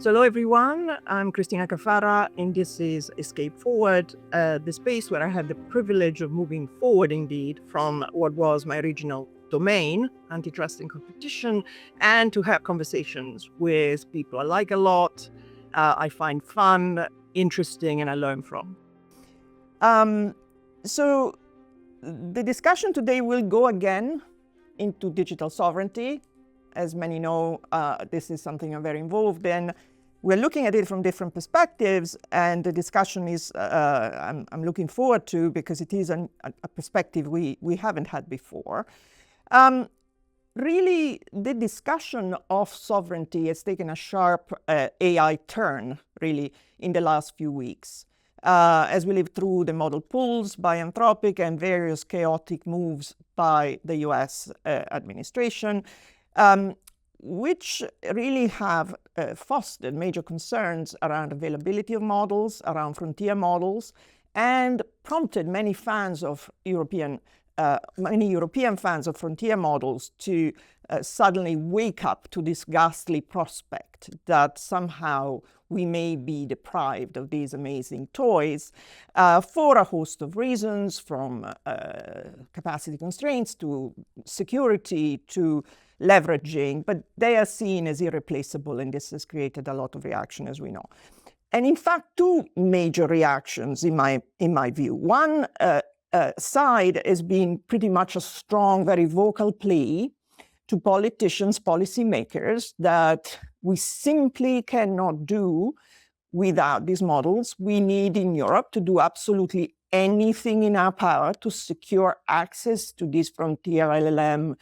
So hello everyone, I'm Cristina Caffarra and this is Escape Forward, the space where I had the privilege of moving forward indeed from what was my original domain, antitrust and competition, and to have conversations with people I like a lot, I find fun, interesting, and I learn from. So the discussion today will go again into digital sovereignty. As many know, this is something I'm very involved in. We're looking at it from different perspectives, and the discussion is I'm looking forward to because it is a perspective we haven't had before. Really, the discussion of sovereignty has taken a sharp AI turn, really, in the last few weeks. As we live through the model pulls by Anthropic and various chaotic moves by the US administration, which really have fostered major concerns around availability of models, around frontier models, and prompted many European fans of frontier models to suddenly wake up to this ghastly prospect that somehow we may be deprived of these amazing toys for a host of reasons, from capacity constraints to security to leveraging, but they are seen as irreplaceable, and this has created a lot of reaction, as we know. And in fact, two major reactions in my view. One side has been pretty much a strong, very vocal plea to politicians, policymakers, that we simply cannot do without these models. We need in Europe to do absolutely anything in our power to secure access to these frontier LLM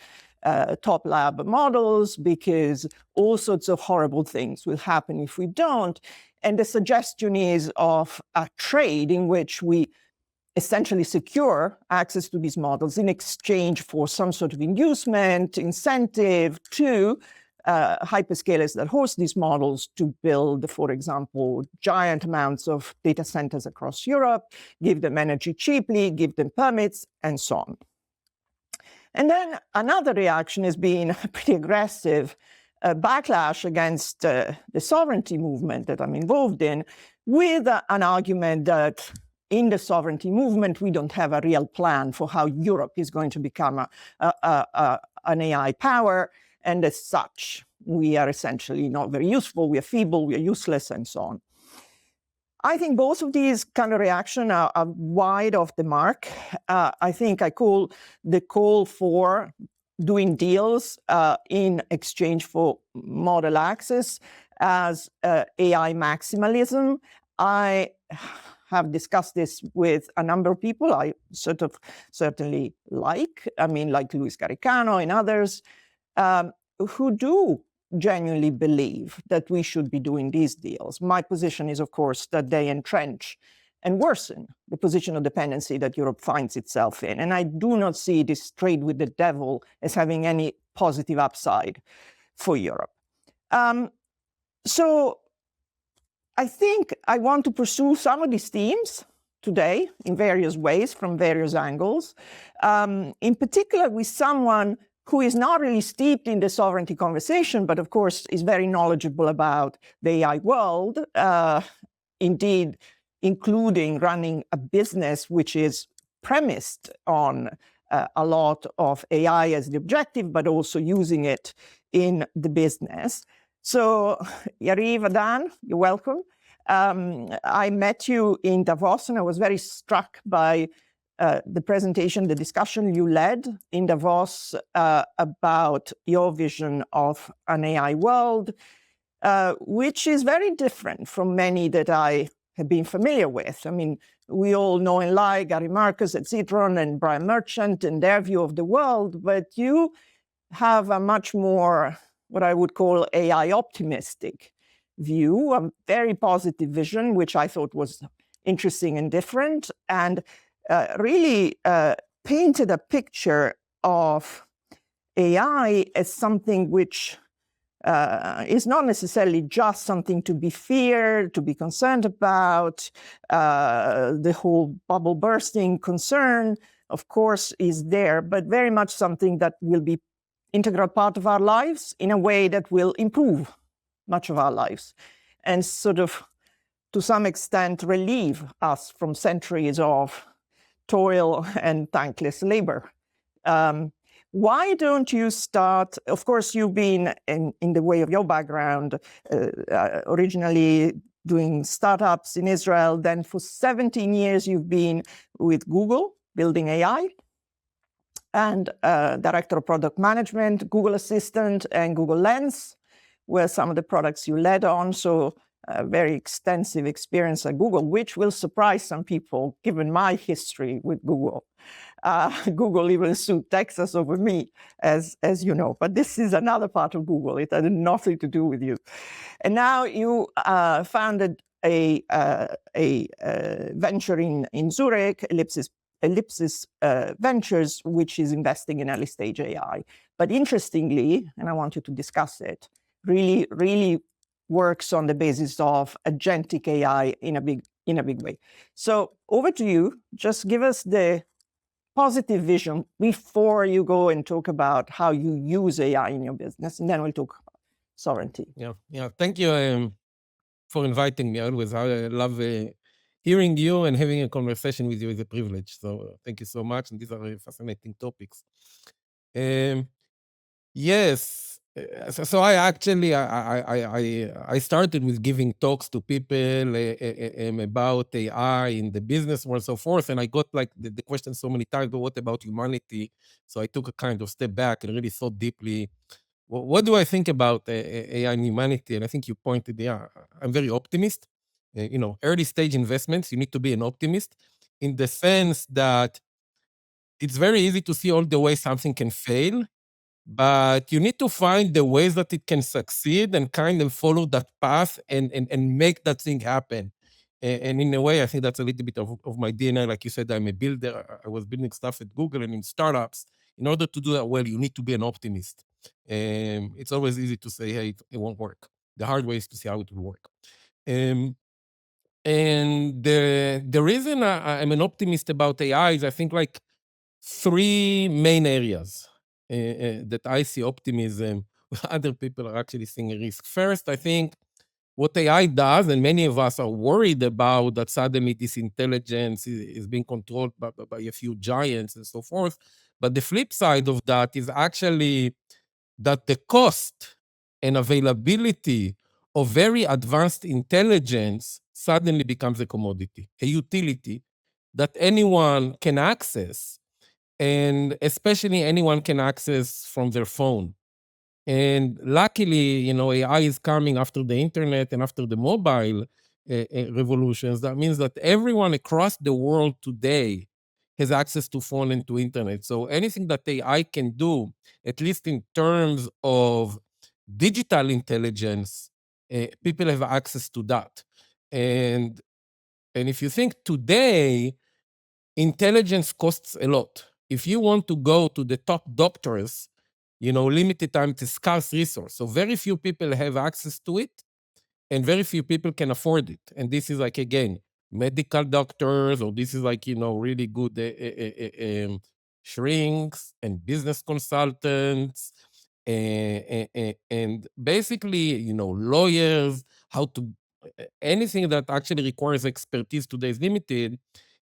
top lab models, because all sorts of horrible things will happen if we don't. And the suggestion is of a trade in which we essentially secure access to these models in exchange for some sort of inducement, incentive to hyperscalers that host these models to build, for example, giant amounts of data centers across Europe, give them energy cheaply, give them permits, and so on. And then another reaction has been a pretty aggressive backlash against the sovereignty movement that I'm involved in, with an argument that in the sovereignty movement, we don't have a real plan for how Europe is going to become an AI power. And as such, we are essentially not very useful, we are feeble, we are useless, and so on. I think both of these kind of reactions are wide off the mark. I think I call the call for doing deals in exchange for model access as AI maximalism. I have discussed this with a number of people I certainly like Luis Garicano and others, who do genuinely believe that we should be doing these deals. My position is, of course, that they entrench and worsen the position of dependency that Europe finds itself in. And I do not see this trade with the devil as having any positive upside for Europe. So I think I want to pursue some of these themes today in various ways, from various angles, in particular with someone who is not really steeped in the sovereignty conversation, but of course is very knowledgeable about the AI world, indeed, including running a business which is premised on a lot of AI as the objective, but also using it in the business. So Yariv Adan, you're welcome. I met you in Davos, and I was very struck by the presentation, the discussion you led in Davos about your vision of an AI world, which is very different from many that I have been familiar with. I mean, we all know and like Gary Marcus at Citron and Brian Merchant and their view of the world, but you have a much more, what I would call, AI optimistic view, a very positive vision, which I thought was interesting and different, and really painted a picture of AI as something which is not necessarily just something to be feared, to be concerned about. The whole bubble bursting concern, of course, is there, but very much something that will be integral part of our lives in a way that will improve much of our lives. and sort of, to some extent, relieve us from centuries of toil and thankless labor. Why don't you start? Of course, you've been, in the way of your background, originally doing startups in Israel. Then for 17 years, you've been with Google, building AI, and director of product management, Google Assistant, and Google Lens were some of the products you led on. So very extensive experience at Google, which will surprise some people, given my history with Google. Google even sued Texas over me, as you know. But this is another part of Google. It had nothing to do with you. And now you founded a venture in Zurich, Ellipsis Ventures, which is investing in early stage AI. But interestingly, and I want you to discuss it, really works on the basis of agentic AI in a big way. So over to you. Just give us the positive vision before you go and talk about how you use AI in your business, and then we'll talk about sovereignty. Yeah. Thank you for inviting me. I love hearing you, and having a conversation with you is a privilege. So thank you so much. And these are fascinating topics. Yes. So I actually I started with giving talks to people about AI in the business world, so forth, and I got like the question so many times, but what about humanity? So I took a kind of step back and really thought deeply. What do I think about AI and humanity? And I think you pointed, I'm very optimist. Early stage investments, you need to be an optimist in the sense that it's very easy to see all the ways something can fail, but you need to find the ways that it can succeed and kind of follow that path and make that thing happen. And in a way, I think that's a little bit of my DNA. Like you said, I'm a builder. I was building stuff at Google and in startups. In order to do that well, you need to be an optimist. It's always easy to say, hey, it won't work. The hard way is to see how it will work. And the reason I'm an optimist about AI is I think like three main areas that I see optimism. Other people are actually seeing a risk. First, I think what AI does, and many of us are worried about, that suddenly this intelligence is being controlled by a few giants and so forth. But the flip side of that is actually that the cost and availability of very advanced intelligence suddenly becomes a commodity, a utility that anyone can access, and especially anyone can access from their phone. And luckily, AI is coming after the internet and after the mobile revolutions. That means that everyone across the world today has access to phone and to internet. So anything that AI can do, at least in terms of digital intelligence, people have access to that. And if you think today, intelligence costs a lot. If you want to go to the top doctors, limited time is scarce resource. So very few people have access to it, and very few people can afford it. And this is like, again, medical doctors, or this is like, really good shrinks and business consultants, and basically, lawyers, anything that actually requires expertise today is limited.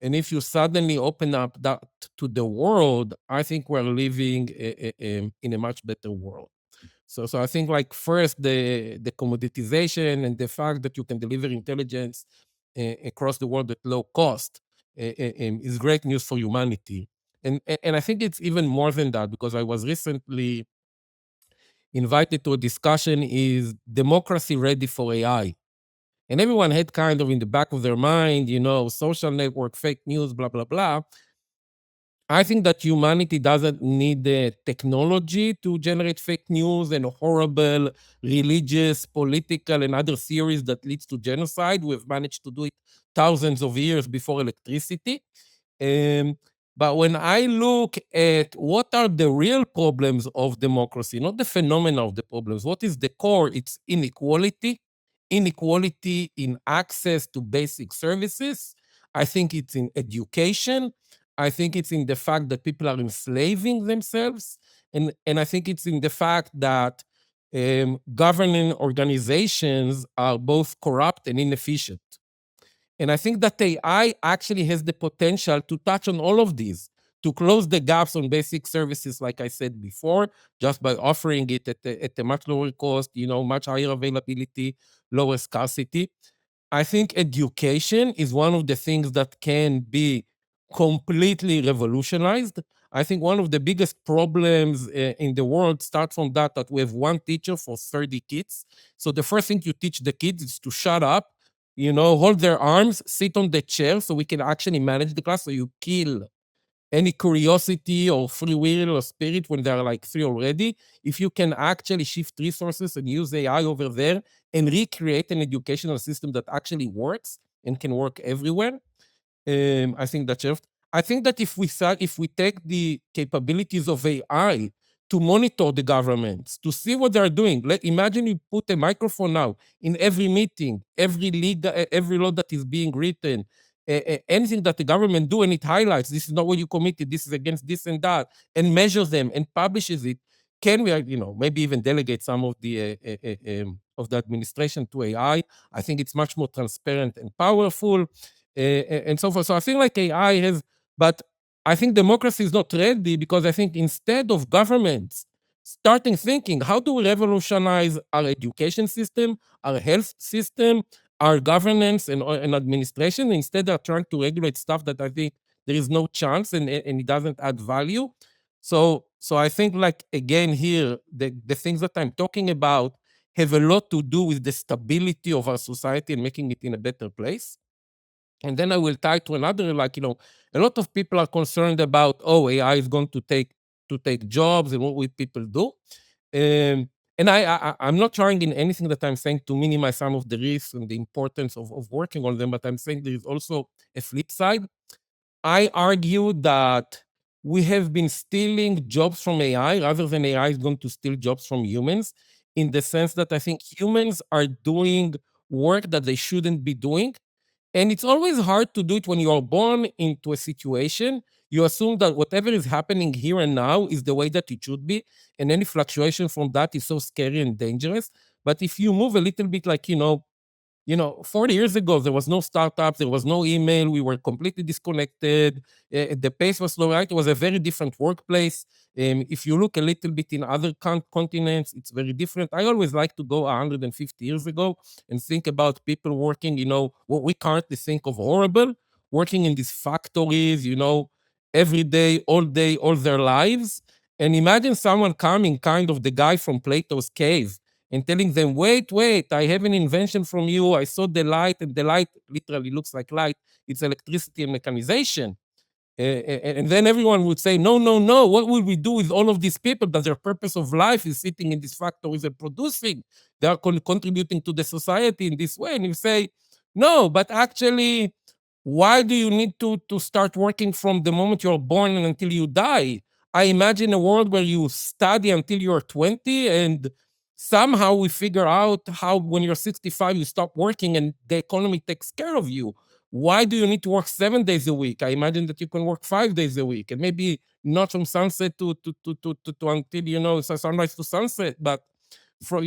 And if you suddenly open up that to the world, I think we're living in a much better world. So I think like first the commoditization and the fact that you can deliver intelligence across the world at low cost is great news for humanity. And I think it's even more than that, because I was recently invited to a discussion, is democracy ready for AI? And everyone had kind of in the back of their mind, social network, fake news, blah, blah, blah. I think that humanity doesn't need the technology to generate fake news and horrible religious, political, and other theories that leads to genocide. We've managed to do it thousands of years before electricity. But when I look at what are the real problems of democracy, not the phenomena of the problems, what is the core? It's inequality in access to basic services. I think it's in education. I think it's in the fact that people are enslaving themselves. And I think it's in the fact that governing organizations are both corrupt and inefficient. And I think that AI actually has the potential to touch on all of these, to close the gaps on basic services, like I said before, just by offering it at a much lower cost, much higher availability, lower scarcity. I think education is one of the things that can be completely revolutionized. I think one of the biggest problems in the world starts from that we have one teacher for 30 kids. So the first thing you teach the kids is to shut up, hold their arms, sit on the chair so we can actually manage the class. So you kill any curiosity or free will or spirit when they're like 3 already. If you can actually shift resources and use AI over there and recreate an educational system that actually works and can work everywhere, I think that's just. I think that if we take the capabilities of AI to monitor the governments, to see what they're doing. Imagine you put a microphone now in every meeting, every law that is being written, anything that the government do, and it highlights this is not what you committed, this is against this and that, and measures them and publishes it. Can we, maybe even delegate some of the administration to AI? I think it's much more transparent and powerful, and so forth. So I feel like AI has, but I think democracy is not ready, because I think instead of governments starting thinking, how do we revolutionize our education system, our health system, our governance and administration? Instead, they're trying to regulate stuff that I think there is no chance and it doesn't add value. So I think, like, again, here, the things that I'm talking about have a lot to do with the stability of our society and making it in a better place. And then I will tie to another, like, a lot of people are concerned about, AI is going to take jobs, and what will people do? And I'm not trying in anything that I'm saying to minimize some of the risks and the importance of working on them, but I'm saying there is also a flip side. I argue that we have been stealing jobs from AI rather than AI is going to steal jobs from humans, in the sense that I think humans are doing work that they shouldn't be doing. And it's always hard to do it when you are born into a situation. You assume that whatever is happening here and now is the way that it should be, and any fluctuation from that is so scary and dangerous. But if you move a little bit, like, 40 years ago, there was no startups, there was no email, we were completely disconnected, the pace was slow, right? It was a very different workplace. If you look a little bit in other continents, it's very different. I always like to go 150 years ago and think about people working, what we currently think of horrible, working in these factories, every day, all their lives. And imagine someone coming, kind of the guy from Plato's cave, and telling them, wait, I have an invention from you. I saw the light, and the light literally looks like light. It's electricity and mechanization. And then everyone would say, no. What will we do with all of these people that their purpose of life is sitting in these factories and producing? They are contributing to the society in this way. And you say, no, but actually, why do you need to start working from the moment you're born and until you die? I imagine a world where you study until you're 20, and somehow we figure out how, when you're 65, you stop working and the economy takes care of you. Why do you need to work 7 days a week? I imagine that you can work 5 days a week, and maybe not from sunset to until, sunrise to sunset, but for,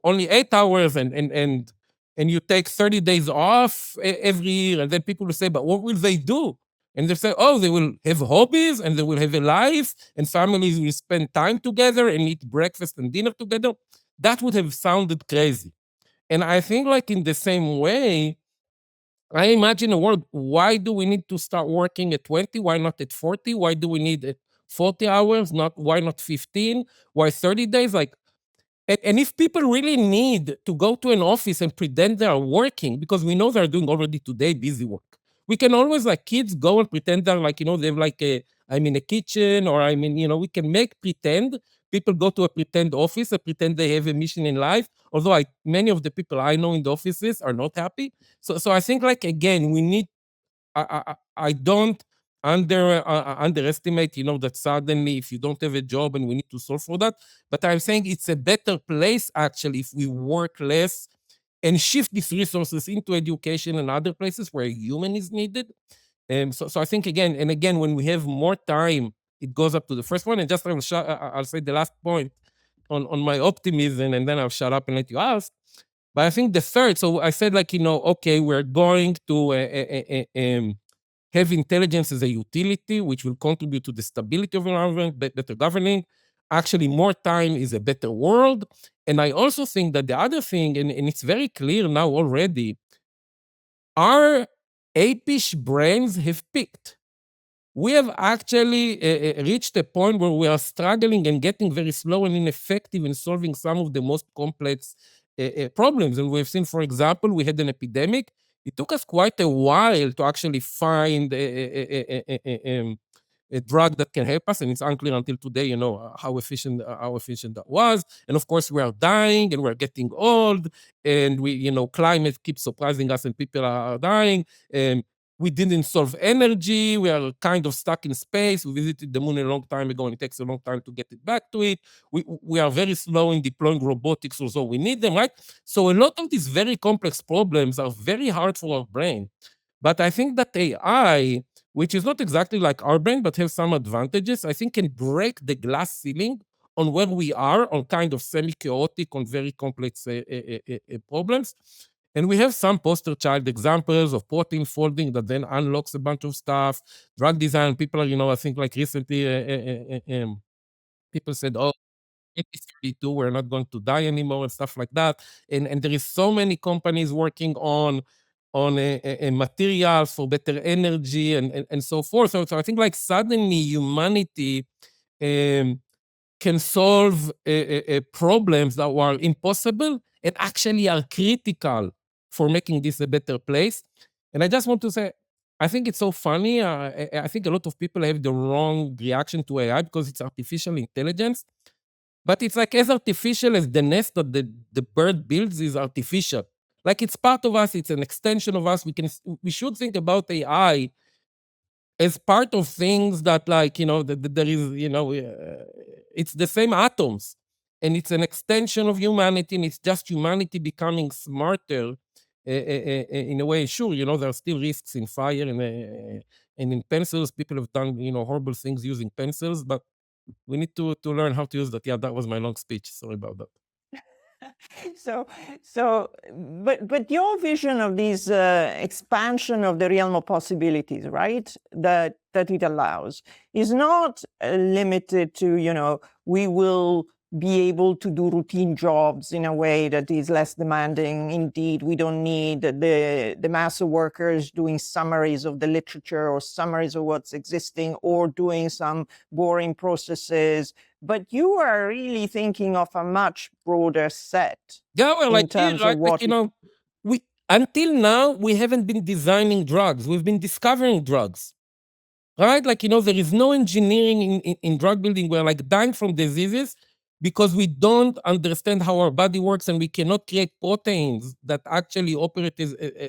only 8 hours, and you take 30 days off every year. And then people will say, but what will they do? And they say, they will have hobbies, and they will have a life, and families will spend time together and eat breakfast and dinner together. That would have sounded crazy. And I think, like, in the same way, I imagine a world, why do we need to start working at 20? Why not at 40? Why do we need 40 hours? Why not 15? Why 30 days? Like, and if people really need to go to an office and pretend they are working, because we know they're doing already today busy work, we can always, like, kids go and pretend they're, like, they have, like, I'm in a kitchen, or we can make pretend. People go to a pretend office and pretend they have a mission in life. Although many of the people I know in the offices are not happy. So I think, like, again, we need, I don't underestimate, that suddenly, if you don't have a job and we need to solve for that. But I'm saying it's a better place, actually, if we work less and shift these resources into education and other places where human is needed. So I think, again, when we have more time, it goes up to the first one. And just I'll say the last point on my optimism, and then I'll shut up and let you ask. But I think the third, so I said, like, okay, we're going to have intelligence as a utility, which will contribute to the stability of environment, better governing. Actually, more time is a better world. And I also think that the other thing, and it's very clear now already, our apish brains have peaked. We have actually reached a point where we are struggling and getting very slow and ineffective in solving some of the most complex problems. And we've seen, for example, we had an epidemic. It took us quite a while to actually find a drug that can help us, and it's unclear until today, how efficient that was. And of course, we are dying and we're getting old, and climate keeps surprising us, and people are dying. We didn't solve energy. We are kind of stuck in space. We visited the moon a long time ago, and it takes a long time to get it back to it. We are very slow in deploying robotics, although we need them, right? So a lot of these very complex problems are very hard for our brain. But I think that AI, which is not exactly like our brain, but has some advantages, I think can break the glass ceiling on where we are on kind of semi-chaotic, on very complex problems. And we have some poster child examples of protein folding that then unlocks a bunch of stuff. Drug design, people are, I think like recently, people said, oh, it is 32, we're not going to die anymore and stuff like that. And there is so many companies working on a materials for better energy and so forth. So I think like suddenly humanity can solve problems that were impossible and actually are critical for making this a better place. And I just want to say, I think it's so funny. I think a lot of people have the wrong reaction to AI because it's artificial intelligence. But it's like as artificial as the nest that the bird builds is artificial. Like it's part of us, it's an extension of us. We should think about AI as part of things that, like, that there is, it's the same atoms, and it's an extension of humanity, and it's just humanity becoming smarter in a way. Sure, there are still risks in fire and in pencils. People have done, horrible things using pencils, but we need to learn how to use that. Yeah, that was my long speech. Sorry about that. So, but your vision of this expansion of the realm of possibilities, right? That it allows is not limited to, we will be able to do routine jobs in a way that is less demanding. Indeed, we don't need the mass of workers doing summaries of the literature or summaries of what's existing or doing some boring processes. But you are really thinking of a much broader set. Yeah, well, in terms of what we until now we haven't been designing drugs. We've been discovering drugs, right? Like, there is no engineering in drug building. We're like dying from diseases because we don't understand how our body works, and we cannot create proteins that actually operate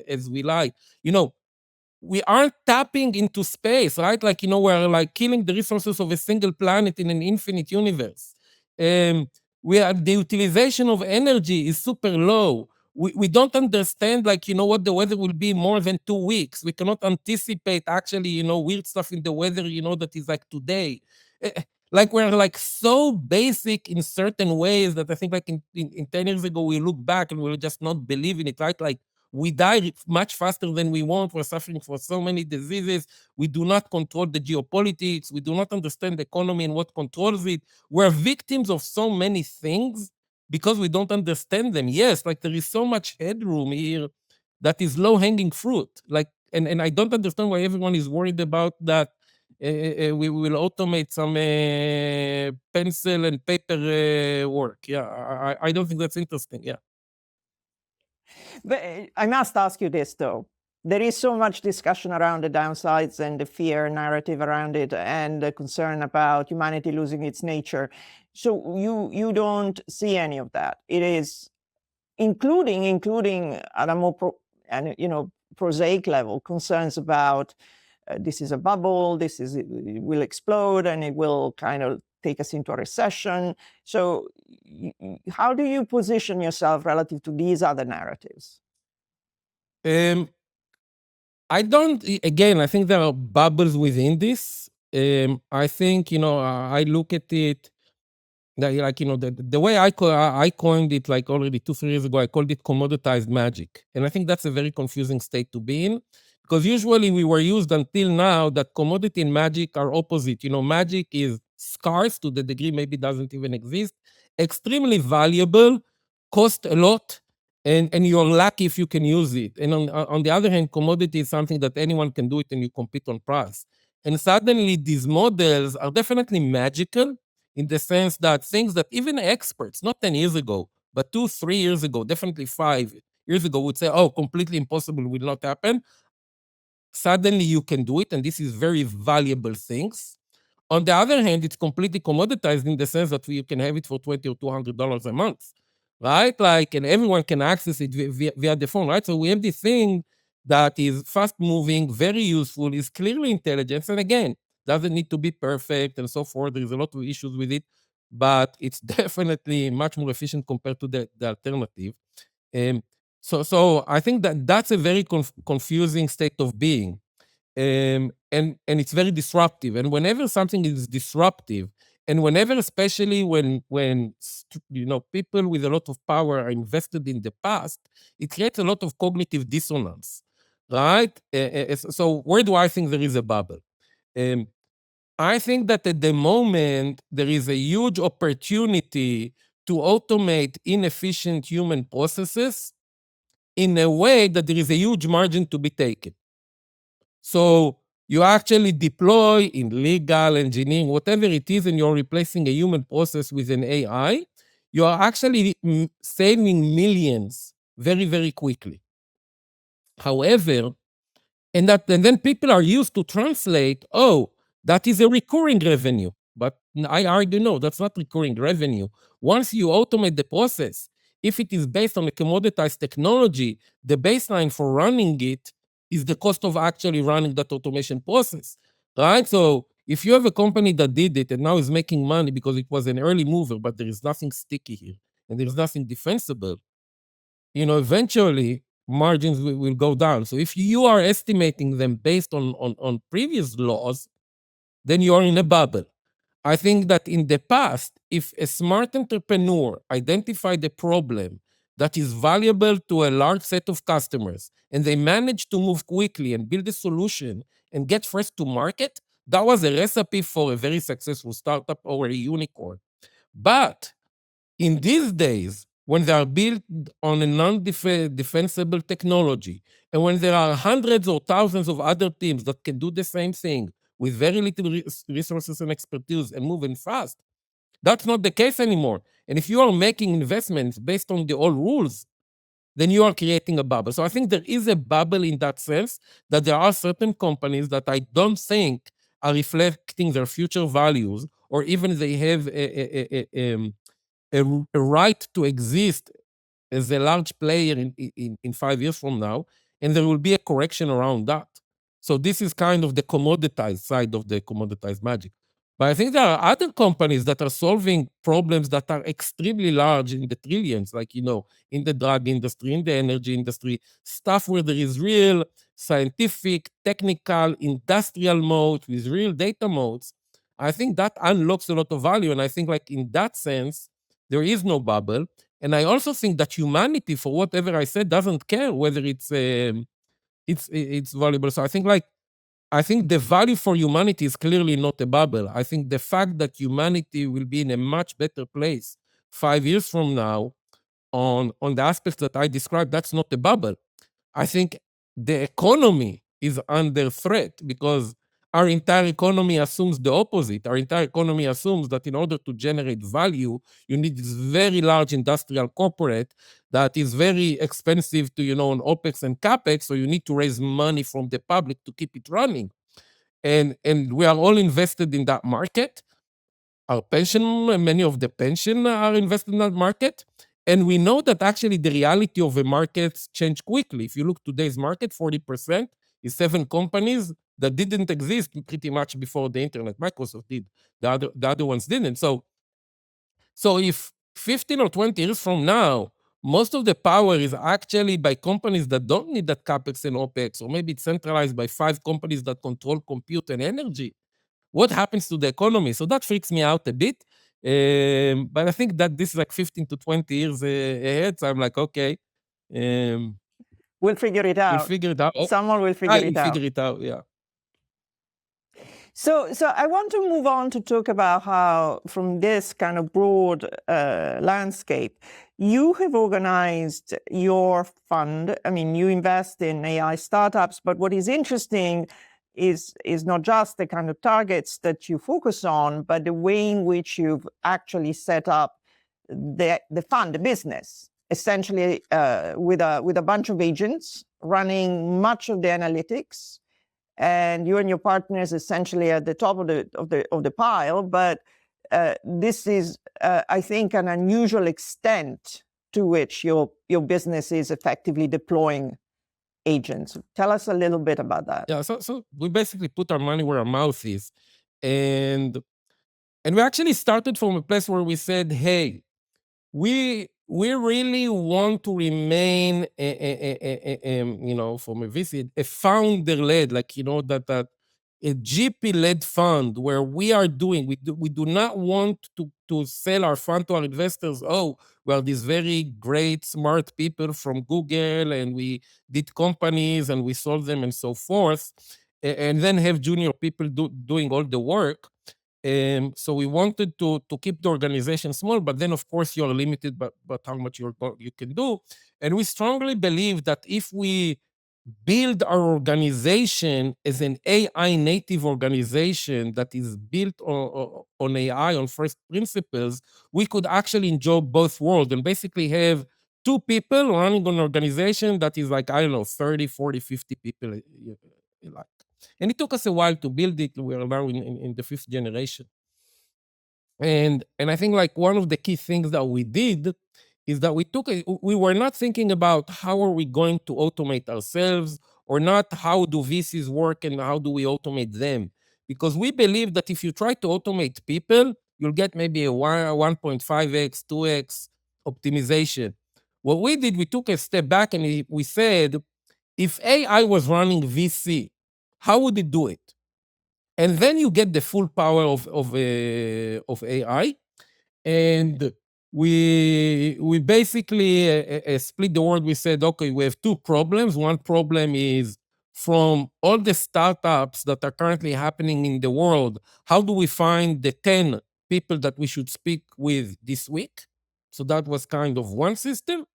as we like. We aren't tapping into space, right? Like, we're like killing the resources of a single planet in an infinite universe. The utilization of energy is super low. We don't understand, like, what the weather will be more than 2 weeks. We cannot anticipate actually, weird stuff in the weather, that is like today. Like, we're like so basic in certain ways that I think like in 10 years ago, we look back and we'll just not believe in it, right? Like, we die much faster than we want. We're suffering for so many diseases. We do not control the geopolitics. We do not understand the economy and what controls it. We're victims of so many things because we don't understand them. Yes, like there is so much headroom here that is low-hanging fruit. Like, and I don't understand why everyone is worried about that. We will automate some pencil and paper work. Yeah, I don't think that's interesting. Yeah. But I must ask you this, though. There is so much discussion around the downsides and the fear narrative around it, and the concern about humanity losing its nature. So you don't see any of that. It is including at a more prosaic level, concerns about this is a bubble, it will explode, and it will kind of take us into a recession. So how do you position yourself relative to these other narratives? I don't, again, I think there are bubbles within this. I think, I look at it Like, the way I coined it, like already 2-3 years ago, I called it commoditized magic. And I think that's a very confusing state to be in, because usually we were used until now that commodity and magic are opposite. Magic is scarce to the degree maybe doesn't even exist, extremely valuable, cost a lot, and you're lucky if you can use it. And on the other hand, commodity is something that anyone can do it and you compete on price. And suddenly these models are definitely magical, in the sense that things that even experts, not 10 years ago, but 2-3 years ago, definitely 5 years ago, would say, oh, completely impossible, will not happen. Suddenly you can do it, and this is very valuable things. On the other hand, it's completely commoditized in the sense that you can have it for $20 or $200 a month, right? Like, and everyone can access it via the phone, right? So we have this thing that is fast moving, very useful, is clearly intelligence, and again, doesn't need to be perfect and so forth. There's a lot of issues with it, but it's definitely much more efficient compared to the alternative. Um, so I think that that's a very confusing state of being. And it's very disruptive. And whenever something is disruptive, and whenever, especially when people with a lot of power are invested in the past, it creates a lot of cognitive dissonance, right? So where do I think there is a bubble? Um, I think that at the moment there is a huge opportunity to automate inefficient human processes in a way that there is a huge margin to be taken. So you actually deploy in legal, engineering, whatever it is, and you're replacing a human process with an AI, you are actually saving millions very, very quickly. However, and then people are used to translate, oh, that is a recurring revenue. But I argue, no, that's not recurring revenue. Once you automate the process, if it is based on a commoditized technology, the baseline for running it is the cost of actually running that automation process, right? So if you have a company that did it and now is making money because it was an early mover, but there is nothing sticky here and there's nothing defensible, eventually margins will go down. So if you are estimating them based on previous laws, then you are in a bubble. I think that in the past, if a smart entrepreneur identified a problem that is valuable to a large set of customers, and they managed to move quickly and build a solution and get first to market, that was a recipe for a very successful startup or a unicorn. But in these days, when they are built on a non-defensible technology, and when there are hundreds or thousands of other teams that can do the same thing with very little resources and expertise and moving fast, that's not the case anymore. And if you are making investments based on the old rules, then you are creating a bubble. So I think there is a bubble in that sense, that there are certain companies that I don't think are reflecting their future values, or even they have a right to exist as a large player in 5 years from now, and there will be a correction around that. So this is kind of the commoditized side of the commoditized magic. But I think there are other companies that are solving problems that are extremely large in the trillions, like, in the drug industry, in the energy industry, stuff where there is real scientific, technical, industrial modes with real data modes. I think that unlocks a lot of value. And I think, like, in that sense, there is no bubble. And I also think that humanity, for whatever I said, doesn't care whether it's valuable. So I think the value for humanity is clearly not a bubble. I think the fact that humanity will be in a much better place 5 years from now on the aspects that I described, that's not a bubble. I think the economy is under threat because our entire economy assumes the opposite. Our entire economy assumes that in order to generate value, you need this very large industrial corporate that is very expensive to, on OPEX and CAPEX, so you need to raise money from the public to keep it running. And we are all invested in that market. Our many of the pension are invested in that market. And we know that actually the reality of the markets change quickly. If you look today's market, 40% is 7 companies that didn't exist pretty much before the internet. Microsoft did. The other ones didn't. So if 15 or 20 years from now, most of the power is actually by companies that don't need that CapEx and OpEx, or maybe it's centralized by 5 companies that control compute and energy, what happens to the economy? So that freaks me out a bit. But I think that this is like 15 to 20 years ahead. So I'm like, okay, We'll figure it we'll out. figure it out. Someone will I figure will it out. figure it out, yeah. So I want to move on to talk about how, from this kind of broad landscape, you have organized your fund. I mean, you invest in AI startups, but what is interesting is not just the kind of targets that you focus on, but the way in which you've actually set up the fund, the business, essentially with a bunch of agents running much of the analytics. And you and your partners essentially at the top of the pile, but this is, I think, an unusual extent to which your business is effectively deploying agents. Tell us a little bit about that. Yeah, so we basically put our money where our mouth is, and we actually started from a place where we said, hey, we really want to remain, from a VC, a founder-led, like, that a GP-led fund where we do not want to sell our fund to our investors. Oh, well, these very great, smart people from Google, and we did companies and we sold them and so forth, and then have junior people doing all the work. So we wanted to keep the organization small, but then of course you're limited but how much you can do. And we strongly believe that if we build our organization as an AI native organization that is built on AI, on first principles, we could actually enjoy both worlds and basically have two people running an organization that is like, I don't know, 30, 40, 50 people. Like. And it took us a while to build it. We are now in the fifth generation. And I think like one of the key things that we did is that we were not thinking about how are we going to automate ourselves, or not how do VCs work and how do we automate them. Because we believe that if you try to automate people, you'll get maybe a 1.5x, 2x optimization. What we did, we took a step back and we said, if AI was running VC, how would it do it? And then you get the full power of AI. And we basically split the world. We said, okay, we have two problems. One problem is from all the startups that are currently happening in the world, how do we find the 10 people that we should speak with this week? So that was kind of one system.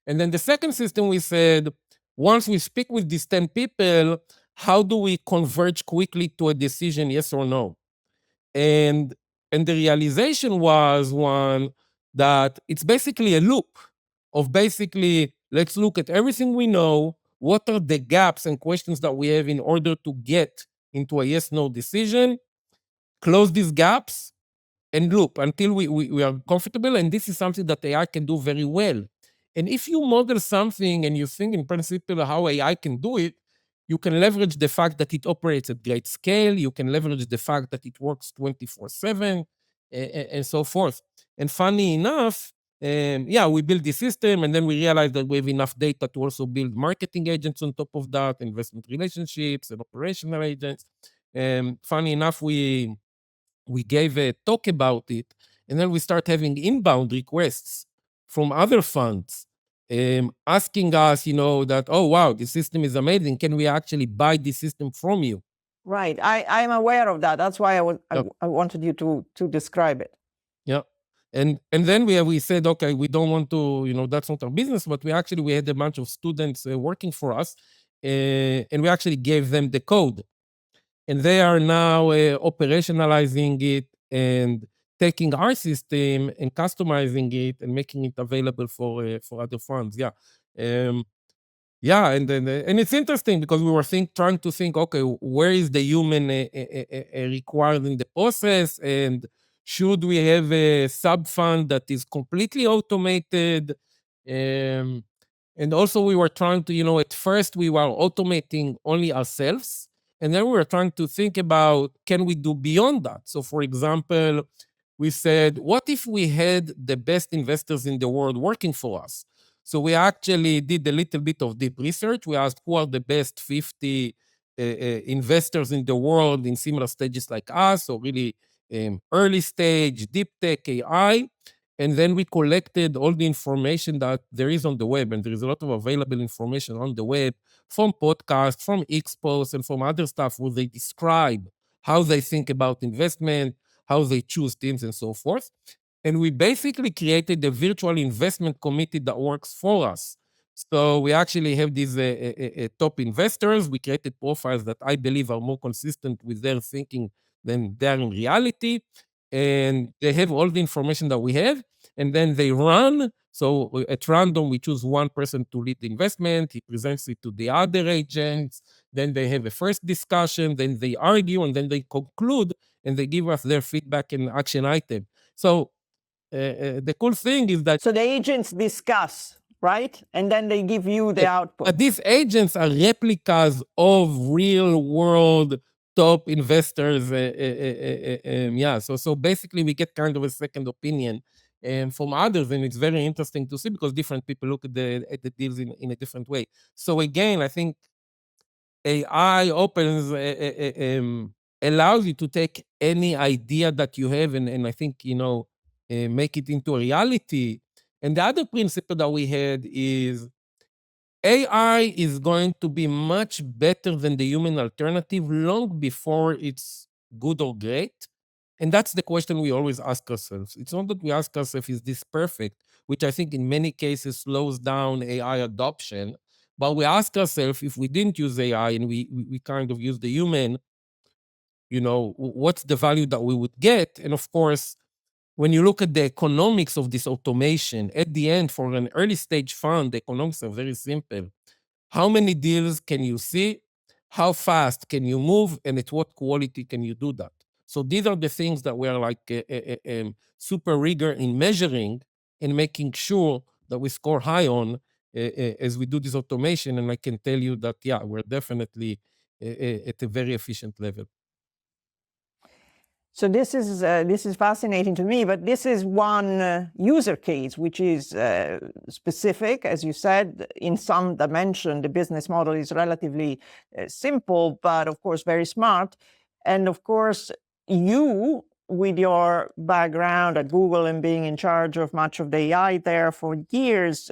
And then the second system, we said, once we speak with these 10 people, how do we converge quickly to a decision, yes or no? And the realization was one that it's basically a loop of basically, let's look at everything we know, what are the gaps and questions that we have in order to get into a yes-no decision, close these gaps, and loop until we are comfortable. And this is something that AI can do very well. And if you model something and you think in principle how AI can do it, you can leverage the fact that it operates at great scale. You can leverage the fact that it works 24/7 and so forth. And funny enough, we built this system, and then we realized that we have enough data to also build marketing agents on top of that, investment relationships and operational agents. Funny enough, we gave a talk about it, and then we start having inbound requests from other funds asking us, that, oh, wow, the system is amazing. Can we actually buy this system from you? Right. I'm aware of that. That's why I wanted you to describe it. Yeah. And then we said, okay, we don't want to, that's not our business, but we had a bunch of students working for us, and we actually gave them the code. And they are now operationalizing it and taking our system and customizing it and making it available for other funds. Yeah. And it's interesting because we were trying to think, okay, where is the human required in the process? And should we have a sub-fund that is completely automated? And also we were trying to, at first we were automating only ourselves. And then we were trying to think about, can we do beyond that? So for example, we said, what if we had the best investors in the world working for us? So we actually did a little bit of deep research. We asked who are the best 50 investors in the world in similar stages like us, or really early stage, deep tech AI. And then we collected all the information that there is on the web. And there is a lot of available information on the web from podcasts, from expos, and from other stuff where they describe how they think about investment, how they choose teams, and so forth. And we basically created a virtual investment committee that works for us. So we actually have these top investors. We created profiles that I believe are more consistent with their thinking than they're in reality. And they have all the information that we have. And then they run. So at random, we choose one person to lead the investment. He presents it to the other agents. Then they have a first discussion. Then they argue. And then they conclude. And they give us their feedback and action item. So the cool thing is that So the agents discuss, right? And then they give you the output. these agents are replicas of real world top investors. Yeah, so basically we get kind of a second opinion from others, and it's very interesting to see because different people look at the deals in a different way. So again, I think AI opens, allows you to take any idea that you have and I think, make it into a reality. And the other principle that we had is AI is going to be much better than the human alternative long before it's good or great. And that's the question we always ask ourselves. It's not that we ask ourselves, is this perfect? Which I think in many cases slows down AI adoption. But we ask ourselves, if we didn't use AI and we kind of use the human, what's the value that we would get? And of course, when you look at the economics of this automation, at the end, for an early stage fund, the economics are very simple. How many deals can you see? How fast can you move? And at what quality can you do that? So these are the things that we're like super rigor in measuring and making sure that we score high on as we do this automation. And I can tell you that, yeah, we're definitely at a very efficient level. So this is fascinating to me, but this is one user case which is specific, as you said, in some dimension. The business model is relatively simple, but of course very smart. And of course, you, with your background at Google and being in charge of much of the AI there for years,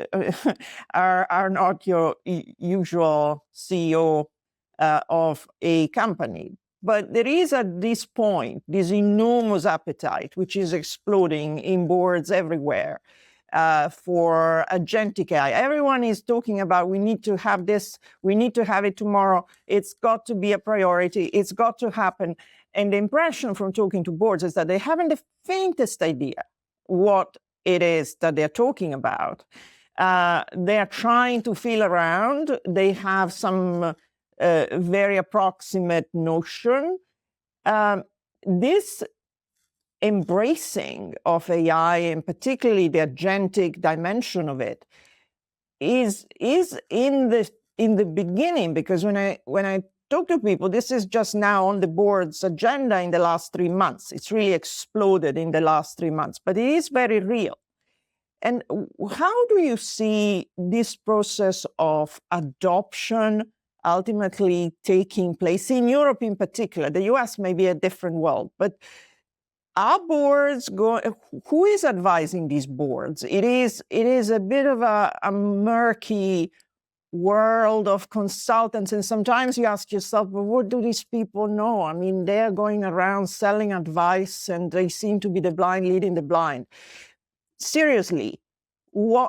are not your usual CEO of a company. But there is at this point this enormous appetite, which is exploding in boards everywhere for agentic AI. Everyone is talking about, we need to have this, we need to have it tomorrow. It's got to be a priority. It's got to happen. And the impression from talking to boards is that they haven't the faintest idea what it is that they're talking about. They're trying to feel around. They have some very approximate notion. This embracing of AI, and particularly the agentic dimension of it, is in the beginning, because when I talk to people, this is just now on the board's agenda in the last 3 months. It's really exploded in the last 3 months, but it is very real. And how do you see this process of adoption ultimately taking place in Europe in particular? The US may be a different world, but are boards who is advising these boards? It is a bit of a murky world of consultants, and sometimes you ask yourself, well, what do these people know? I mean, they're going around selling advice and they seem to be the blind leading the blind. Seriously,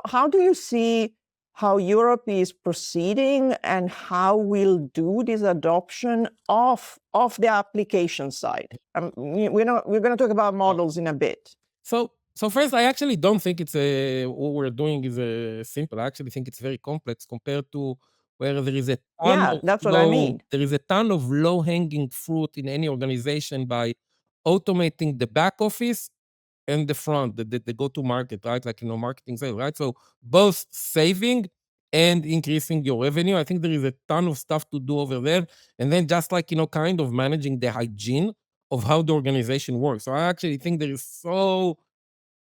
how do you see how Europe is proceeding and how we'll do this adoption of the application side? We're going to talk about models in a bit. So first, I actually don't think it's what we're doing is simple. I actually think it's very complex compared to where there is a ton that's what I mean. There is a ton of low-hanging fruit in any organization by automating the back office and the front, the go-to-market, right? Like, marketing sales, right? So both saving and increasing your revenue. I think there is a ton of stuff to do over there. And then just like, kind of managing the hygiene of how the organization works. So I actually think there is so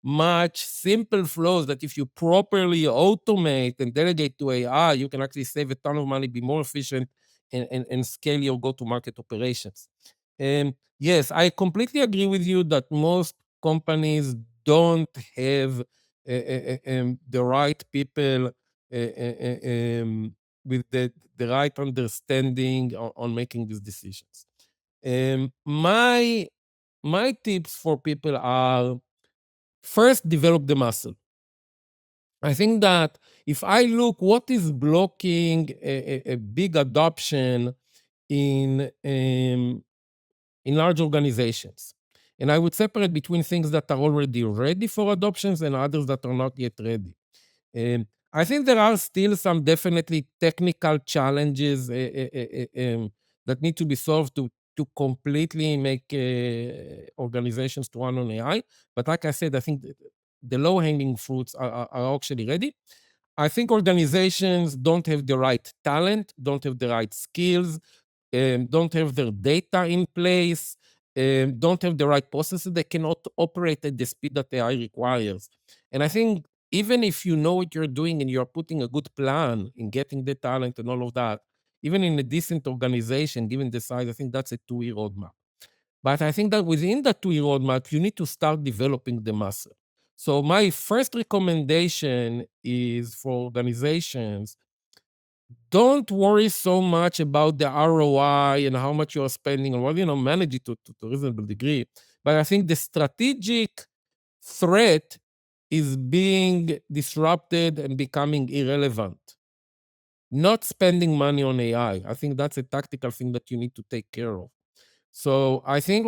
much simple flows that if you properly automate and delegate to AI, you can actually save a ton of money, be more efficient, and scale your go-to-market operations. Yes, I completely agree with you that most companies don't have the right people with the right understanding on making these decisions. My tips for people are, first, develop the muscle. I think that if I look what is blocking a big adoption in large organizations, and I would separate between things that are already ready for adoptions and others that are not yet ready. I think there are still some definitely technical challenges that need to be solved to completely make organizations to run on AI. But like I said, I think the low-hanging fruits are actually ready. I think organizations don't have the right talent, don't have the right skills, don't have their data in place, don't have the right processes. They cannot operate at the speed that AI requires. And I think even if you know what you're doing and you're putting a good plan in getting the talent and all of that, even in a decent organization, given the size, I think that's a 2-year roadmap. But I think that within that 2-year roadmap, you need to start developing the muscle. So my first recommendation is for organizations, don't worry so much about the ROI and how much you're spending, and manage it to a reasonable degree. But I think the strategic threat is being disrupted and becoming irrelevant. Not spending money on AI. I think that's a tactical thing that you need to take care of. So I think,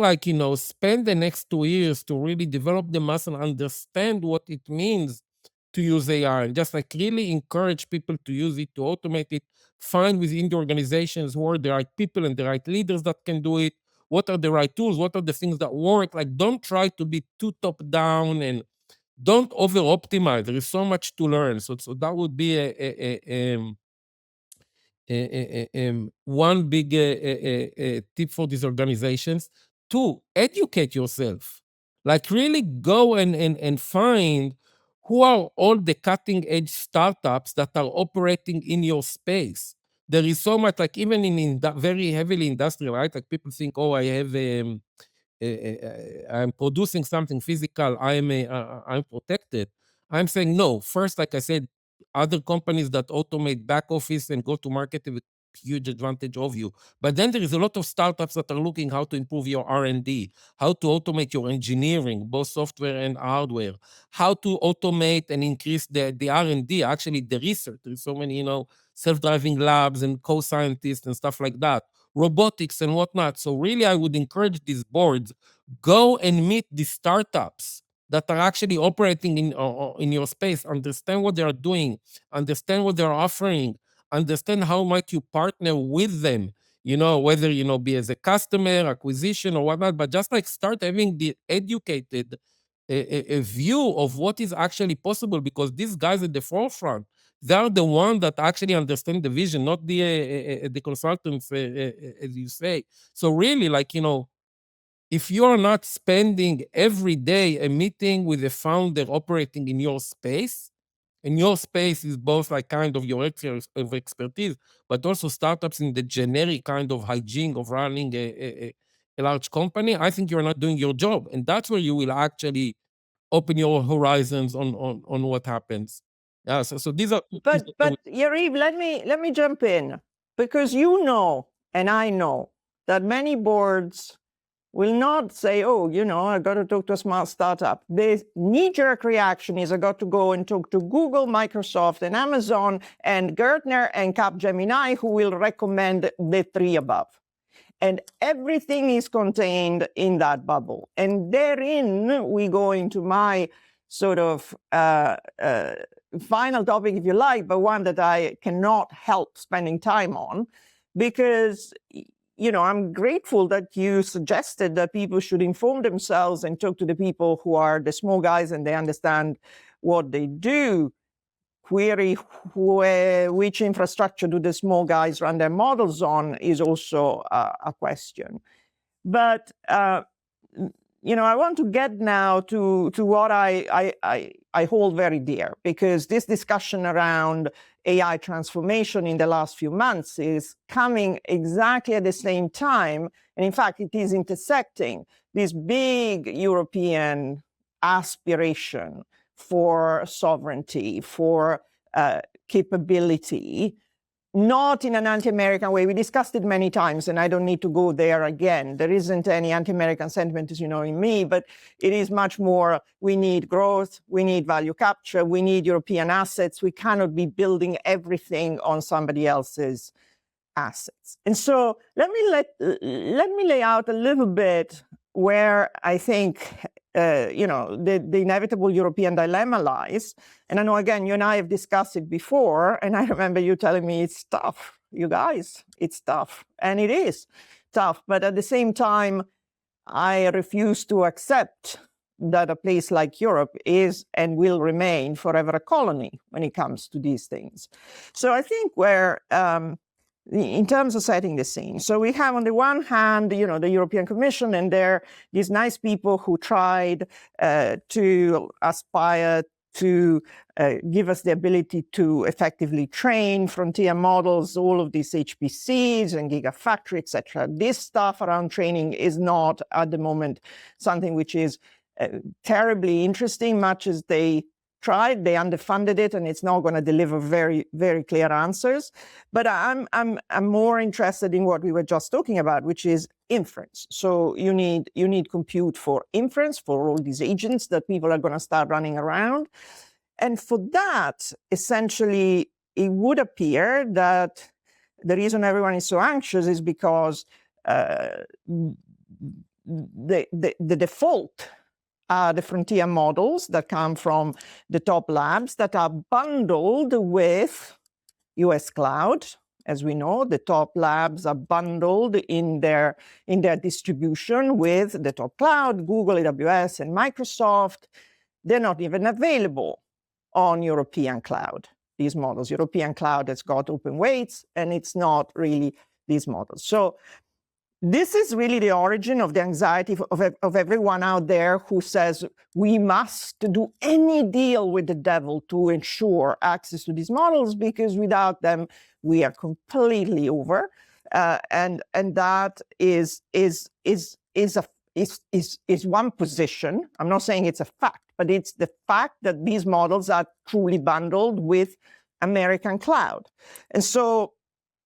spend the next 2 years to really develop the muscle, understand what it means to use AI, and just really encourage people to use it, to automate it, find within the organizations who are the right people and the right leaders that can do it, what are the right tools, what are the things that work. Don't try to be too top down and don't over optimize. There is so much to learn. So that would be one big tip for these organizations. 2, educate yourself. Really go and find who are all the cutting edge startups that are operating in your space. There is so much, even in that very heavily industrial, right? People think, oh, I have I'm producing something physical, I'm protected. I'm saying no. First, like I said, other companies that automate back office and go to market have a huge advantage of you. But then there is a lot of startups that are looking how to improve your R&D, how to automate your engineering, both software and hardware, how to automate and increase the R&D, actually the research. There's so many, self-driving labs and co-scientists and stuff like that, robotics and whatnot. So really, I would encourage these boards, go and meet the startups that are actually operating in your space, understand what they are doing, understand what they're offering, understand how might you partner with them, whether, be as a customer, acquisition or whatnot, but just start having the educated a view of what is actually possible, because these guys at the forefront, they're the ones that actually understand the vision, not the consultants, as you say. So really, if you're not spending every day a meeting with a founder operating in your space, and your space is both kind of your area of expertise, but also startups in the generic kind of hygiene of running a large company, I think you're not doing your job. And that's where you will actually open your horizons on what happens. Yeah, so these are. But Yariv, let me jump in, because and I know that many boards will not say, oh, I got to talk to a smart startup. The knee-jerk reaction is I got to go and talk to Google, Microsoft, and Amazon, and Gartner and Capgemini, who will recommend the 3 above. And everything is contained in that bubble. And therein, we go into my sort of final topic, if you like, but one that I cannot help spending time on, because I'm grateful that you suggested that people should inform themselves and talk to the people who are the small guys and they understand what they do. Query which infrastructure do the small guys run their models on is also a question. But I want to get now to what I I hold very dear, because this discussion around AI transformation in the last few months is coming exactly at the same time. And in fact, it is intersecting this big European aspiration for sovereignty, for capability, not in an anti-American way. We discussed it many times, and I don't need to go there again. There isn't any anti-American sentiment, as you know, in me, but it is much more, we need growth, we need value capture, we need European assets. We cannot be building everything on somebody else's assets. And so let me lay out a little bit where I think the inevitable European dilemma lies. And I know, again, you and I have discussed it before, and I remember you telling me it's tough. You guys, it's tough. And it is tough. But at the same time, I refuse to accept that a place like Europe is and will remain forever a colony when it comes to these things. So I think where in terms of setting the scene. So we have, on the one hand, the European Commission, and they're these nice people who tried to aspire to give us the ability to effectively train frontier models, all of these HPCs and gigafactory, etc. This stuff around training is not, at the moment, something which is terribly interesting, much as they tried, they underfunded it, and it's not going to deliver very, very clear answers. But I'm more interested in what we were just talking about, which is inference. So you need compute for inference, for all these agents that people are going to start running around. And for that, essentially, it would appear that the reason everyone is so anxious is because the default are the frontier models that come from the top labs that are bundled with US cloud. As we know, the top labs are bundled in their distribution with the top cloud, Google, AWS, and Microsoft. They're not even available on European cloud, these models. European cloud has got open weights, and it's not really these models. So this is really the origin of the anxiety of everyone out there who says we must do any deal with the devil to ensure access to these models, because without them we are completely over. And that is one position. I'm not saying it's a fact, but it's the fact that these models are truly bundled with American cloud. And so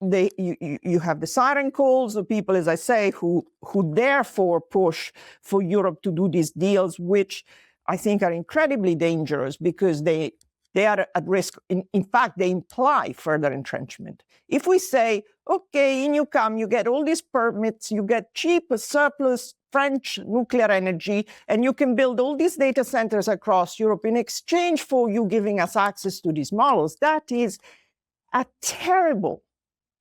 you have the siren calls of people, as I say, who therefore push for Europe to do these deals, which I think are incredibly dangerous because they are at risk. In fact, they imply further entrenchment. If we say, okay, in you come, you get all these permits, you get cheap surplus French nuclear energy, and you can build all these data centers across Europe in exchange for you giving us access to these models, that is a terrible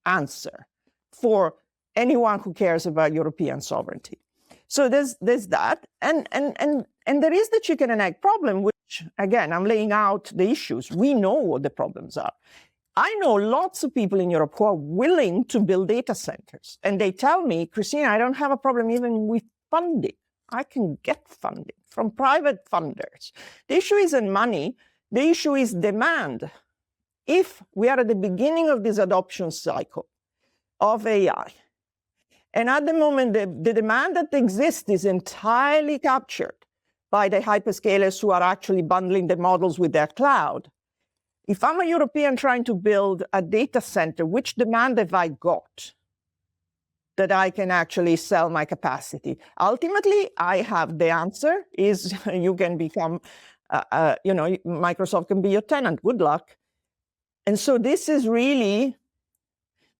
answer for anyone who cares about European sovereignty. So there's that, and there is the chicken and egg problem, which, again, I'm laying out the issues. We know what the problems are. I know lots of people in Europe who are willing to build data centers, and they tell me, Cristina, I don't have a problem even with funding. I can get funding from private funders. The issue isn't money. The issue is demand. If we are at the beginning of this adoption cycle of AI, and at the moment the demand that exists is entirely captured by the hyperscalers who are actually bundling the models with their cloud, if I'm a European trying to build a data center, which demand have I got that I can actually sell my capacity? Ultimately, I have the answer is you can become, Microsoft can be your tenant. Good luck. And so this is really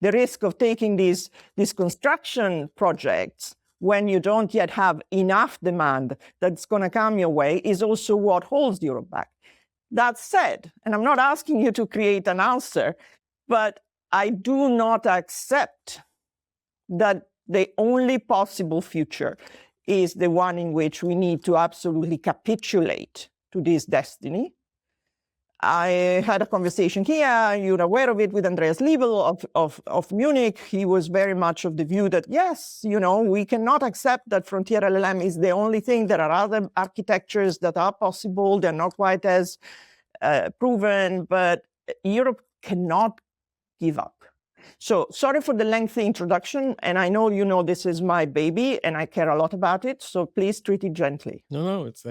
the risk of taking these construction projects when you don't yet have enough demand that's going to come your way is also what holds Europe back. That said, and I'm not asking you to create an answer, but I do not accept that the only possible future is the one in which we need to absolutely capitulate to this destiny. I had a conversation here, you're aware of it, with Andreas Liebel of Munich. He was very much of the view that, yes, we cannot accept that frontier LLM is the only thing. There are other architectures that are possible. They're not quite as proven, but Europe cannot give up. So sorry for the lengthy introduction, and I know this is my baby, and I care a lot about it, so please treat it gently. No, it's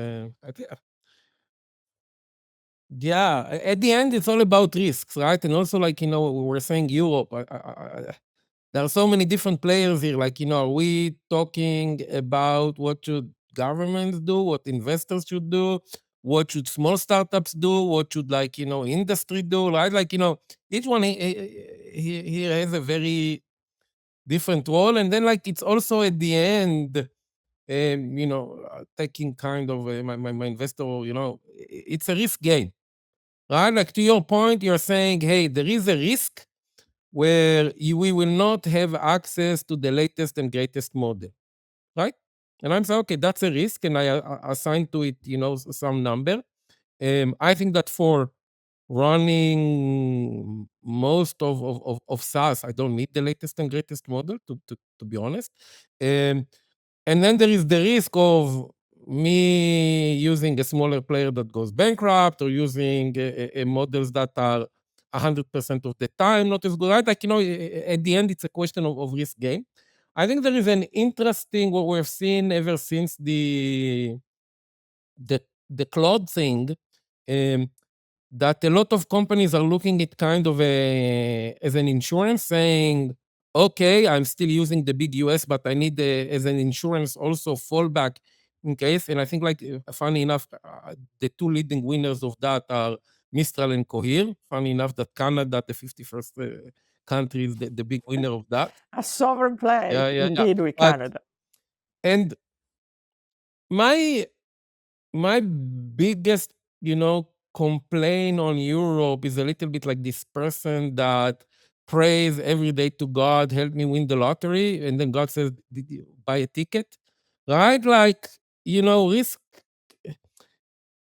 yeah, at the end, it's all about risks, right? And also, we're saying Europe. There are so many different players here. Are we talking about what should governments do, what investors should do, what should small startups do, what should industry do, right? Each one here has a very different role, and then it's also at the end, taking kind of my investor. It's a risk game. Right? To your point, you're saying, hey, there is a risk where we will not have access to the latest and greatest model, right? And I'm saying, okay, that's a risk, and I assign to it, some number. I think that for running most of SaaS, I don't need the latest and greatest model, to be honest. And then there is the risk of me using a smaller player that goes bankrupt, or using models that are 100% of the time not as good. Right? At the end, it's a question of risk game. I think there is an interesting, what we've seen ever since the cloud thing, that a lot of companies are looking at kind of as an insurance, saying, okay, I'm still using the big US, but I need as an insurance also fallback in case. And I think, funny enough, the two leading winners of that are Mistral and Cohere. Funny enough that Canada, the 51st country, is the big winner of that. A sovereign play, indeed, with Canada. And my biggest, complaint on Europe is a little bit like this person that prays every day to God, help me win the lottery. And then God says, did you buy a ticket? Right? Risk.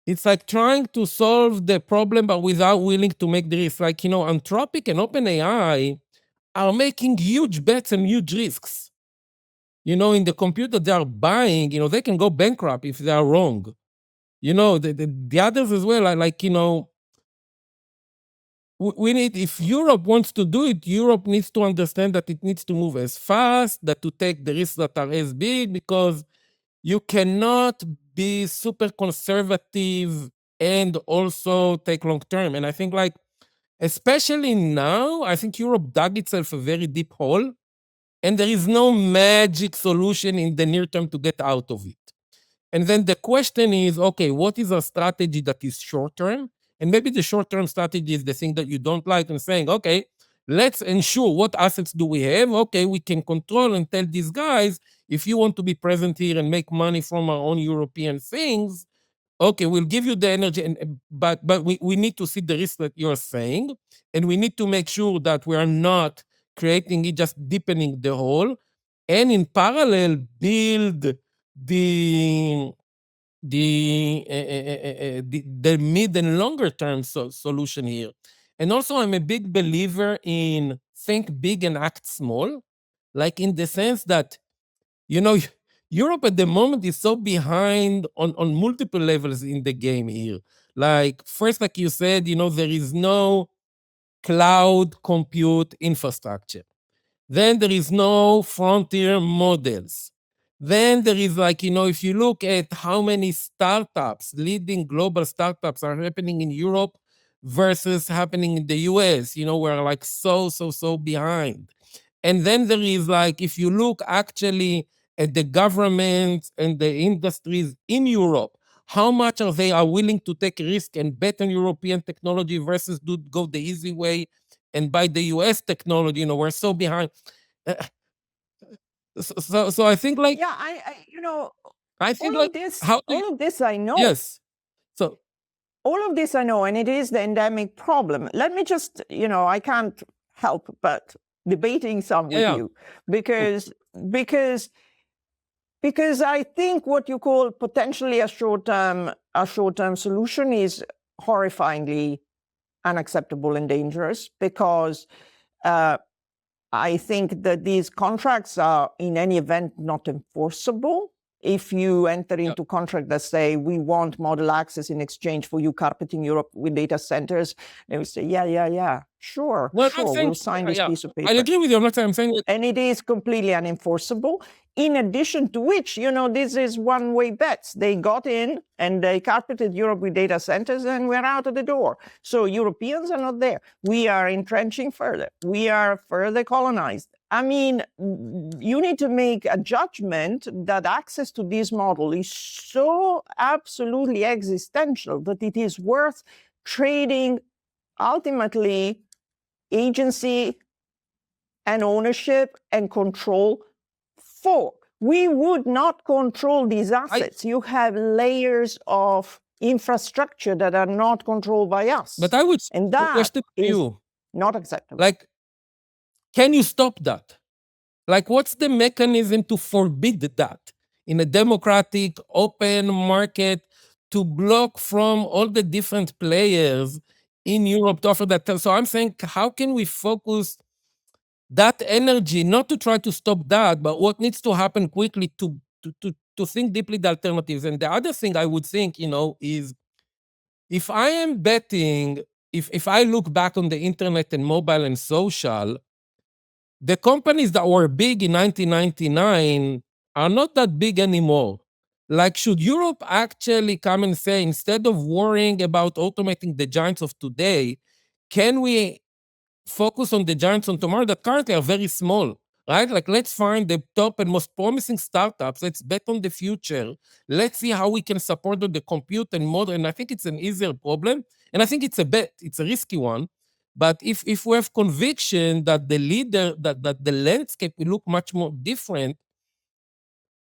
It's like trying to solve the problem, but without willing to make the risk. Anthropic and OpenAI are making huge bets and huge risks. In the computer they are buying, they can go bankrupt if they are wrong. The others as well, we need, if Europe wants to do it, Europe needs to understand that it needs to move as fast, that to take the risks that are as big, because you cannot be super conservative and also take long term. And I think especially now, I think Europe dug itself a very deep hole, and there is no magic solution in the near term to get out of it. And then the question is, okay, what is a strategy that is short-term? And maybe the short-term strategy is the thing that you don't like, and saying, okay, let's ensure what assets do we have? Okay, we can control and tell these guys, if you want to be present here and make money from our own European things, okay, we'll give you the energy, but we need to see the risk that you're saying, and we need to make sure that we are not creating it, just deepening the hole, and in parallel build the mid and longer term solution here. And also, I'm a big believer in think big and act small, in the sense that, Europe at the moment is so behind on multiple levels in the game here. First, like you said, there is no cloud compute infrastructure. Then there is no frontier models. Then there is if you look at how many startups, leading global startups, are happening in Europe versus happening in the US, we're so behind. And then there is if you look actually at the governments and the industries in Europe, how much are they willing to take risk and bet on European technology versus go the easy way and buy the US technology? We're so behind. So I think yeah, I think all of this I know. Yes. So all of this I know, and it is the endemic problem. Let me just, I can't help but debating some with you, because I think what you call potentially a short-term solution is horrifyingly unacceptable and dangerous, because I think that these contracts are in any event not enforceable. If you enter into contract that say, we want model access in exchange for you carpeting Europe with data centers, they will say, yeah, sure, Well, I'm saying, we'll sign this piece of paper. I agree with you. I'm saying that, And it is completely unenforceable. In addition to which, this is one-way bets. They got in and they carpeted Europe with data centers, and we're out of the door. So Europeans are not there. We are entrenching further. We are further colonized. I mean, you need to make a judgment that access to this model is so absolutely existential that it is worth trading ultimately agency and ownership and control for. We would not control these assets. You have layers of infrastructure that are not controlled by us. but I would and that question is you, not acceptable. like, can you stop that? Like, what's the mechanism to forbid that in a democratic, open market, to block from all the different players in Europe to offer that? So I'm saying, how can we focus that energy, not to try to stop that, but what needs to happen quickly to think deeply the alternatives? And the other thing I would think, is, if I am betting, if I look back on the internet and mobile and social, the companies that were big in 1999 are not that big anymore. Like, should Europe actually come and say, instead of worrying about automating the giants of today, can we focus on the giants on tomorrow that currently are very small, right? Like, let's find the top and most promising startups. Let's bet on the future. Let's see how we can support the compute and model. And I think it's an easier problem. And I think it's a bet. It's a risky one. But if we have conviction that the leader, that the landscape will look much more different,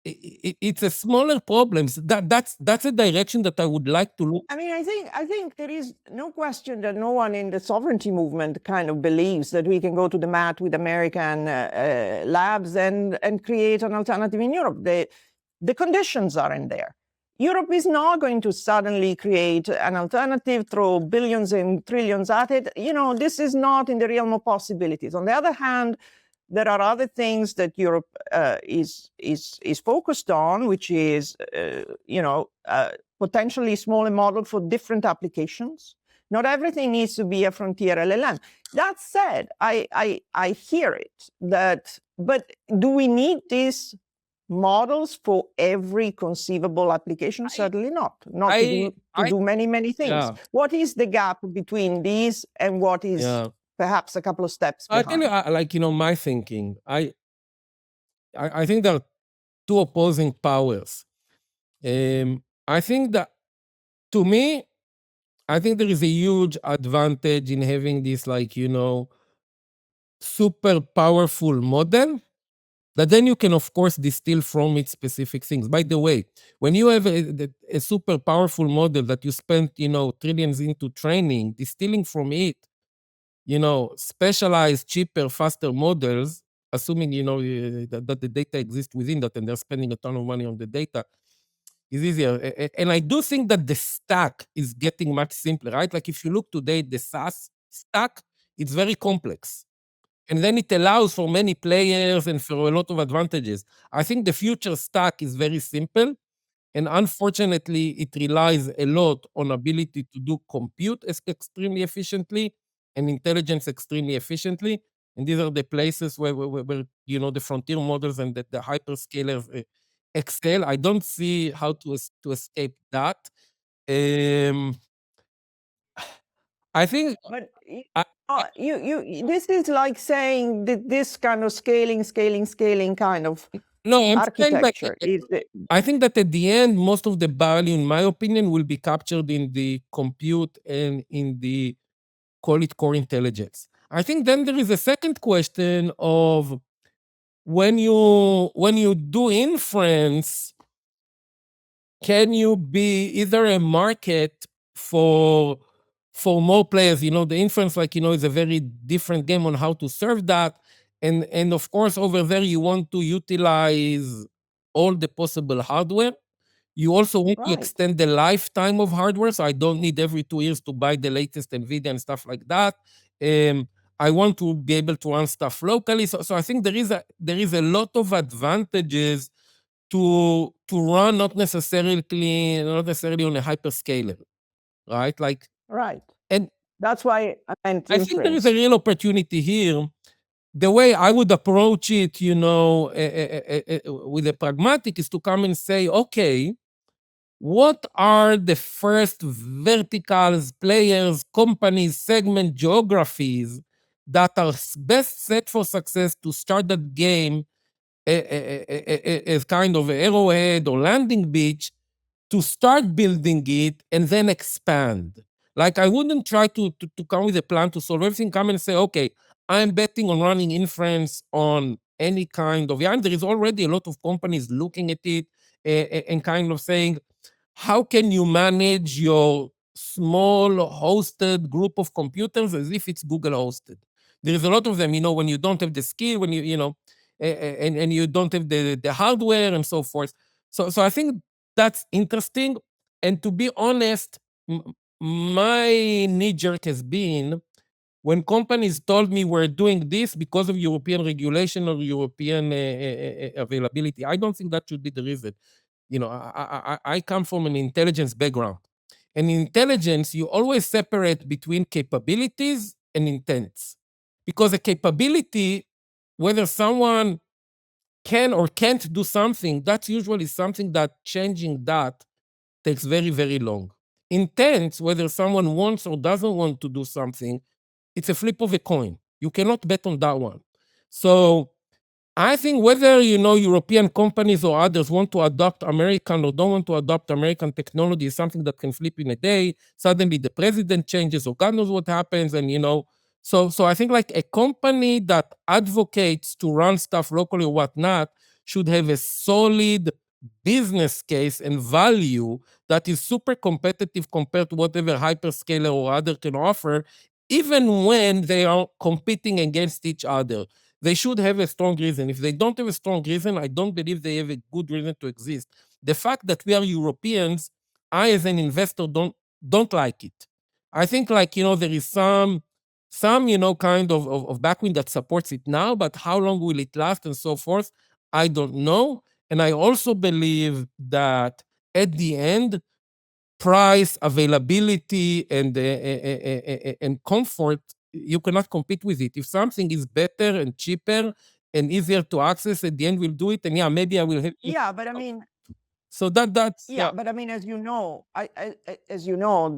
it's a smaller problems. That's a direction that I would like to look. I mean, I think there is no question that no one in the sovereignty movement kind of believes that we can go to the mat with American labs and create an alternative in Europe. The conditions aren't there. Europe is not going to suddenly create an alternative, throw billions and trillions at it. This is not in the realm of possibilities. On the other hand, there are other things that Europe is focused on, which is, potentially smaller model for different applications. Not everything needs to be a frontier LLM. That said, I hear it. But do we need these models for every conceivable application? Certainly not. Not to do many things. Yeah. What is the gap between these and what is perhaps a couple of steps behind? I tell you, my thinking. I think there are two opposing powers. I think that, to me, I think there is a huge advantage in having this, super powerful model that then you can, of course, distill from it specific things. By the way, when you have a super powerful model that you spent, trillions into training, distilling from it, specialized, cheaper, faster models, assuming, that the data exists within that and they're spending a ton of money on the data, is easier. And I do think that the stack is getting much simpler, right? Like, if you look today, the SaaS stack, it's very complex. And then it allows for many players and for a lot of advantages. I think the future stack is very simple. And unfortunately, it relies a lot on ability to do compute extremely efficiently and intelligence extremely efficiently. And these are the places where the frontier models and the hyperscalers excel. I don't see how to escape that. I think. But this is like saying that this kind of scaling kind of architecture is. I think that at the end, most of the value, in my opinion, will be captured in the compute and in the, call it, core intelligence. I think then there is a second question of, when you do inference, can you be either a market for more players? The inference, is a very different game on how to serve that. And of course, over there, you want to utilize all the possible hardware. You also want to Right. extend the lifetime of hardware, so I don't need every 2 years to buy the latest NVIDIA and stuff like that. I want to be able to run stuff locally. So I think there is a lot of advantages to run not necessarily on a hyperscaler, right? Right. And That's why I meant I think there is a inference. real opportunity here. The way I would approach it, with a pragmatic, is to come and say, okay, what are the first verticals, players, companies, segment, geographies that are best set for success to start that game as kind of arrowhead or landing beach, to start building it and then expand. Like, I wouldn't try to come with a plan to solve everything, come and say, okay, I'm betting on running inference on any kind of, and there is already a lot of companies looking at it and kind of saying, how can you manage your small hosted group of computers as if it's Google hosted? There is a lot of them, when you don't have the skill, when and you don't have the hardware and so forth. So I think that's interesting. And to be honest, my knee jerk has been when companies told me we're doing this because of European regulation or European availability. I don't think that should be the reason. I come from an intelligence background. And in intelligence, you always separate between capabilities and intents. Because a capability, whether someone can or can't do something, that's usually something that changing that takes very, very long. Intent, whether someone wants or doesn't want to do something, it's a flip of a coin. You cannot bet on that one. So I think whether, European companies or others want to adopt American or don't want to adopt American technology is something that can flip in a day. Suddenly the president changes or God knows what happens. And, so I think like a company that advocates to run stuff locally or whatnot should have a solid business case and value that is super competitive compared to whatever hyperscaler or other can offer, even when they are competing against each other. They should have a strong reason. If they don't have a strong reason, I don't believe they have a good reason to exist. The fact that we are Europeans, I as an investor don't like it. I think there is some kind of backwind that supports it now, but how long will it last and so forth, I don't know. And I also believe that at the end, price, availability, and comfort, you cannot compete with it. If something is better and cheaper and easier to access, at the end we'll do it. And yeah, maybe I will have. Yeah, but I mean, So that's yeah, but I mean, as you know, as you know,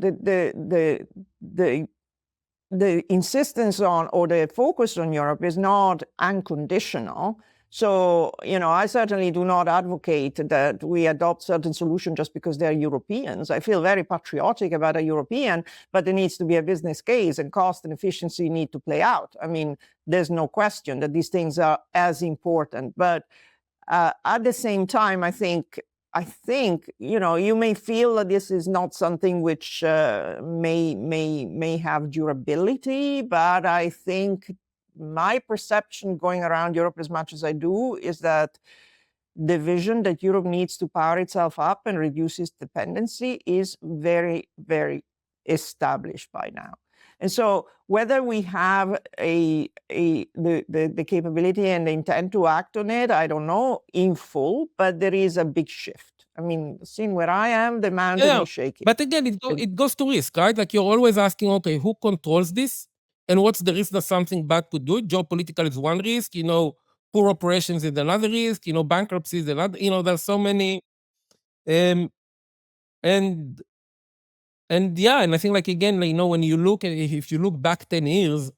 the insistence on or the focus on Europe is not unconditional. So, I certainly do not advocate that we adopt certain solutions just because they're Europeans. I feel very patriotic about a European, but there needs to be a business case, and cost and efficiency need to play out. I mean, there's no question that these things are as important. But at the same time, I think, you may feel that this is not something which may have durability, but I think my perception going around Europe as much as I do is that the vision that Europe needs to power itself up and reduce its dependency is very, very established by now. And so whether we have the capability and the intent to act on it, I don't know in full, but there is a big shift. I mean, seeing where I am, the mountain is shaking. But again, it goes to risk, right? Like, you're always asking, okay, who controls this? And what's the risk that something bad could do? Geopolitical is one risk, poor operations is another risk, bankruptcy is another, there's so many. Um, and yeah, and I think, like, again, when you look at, if you look back 10 years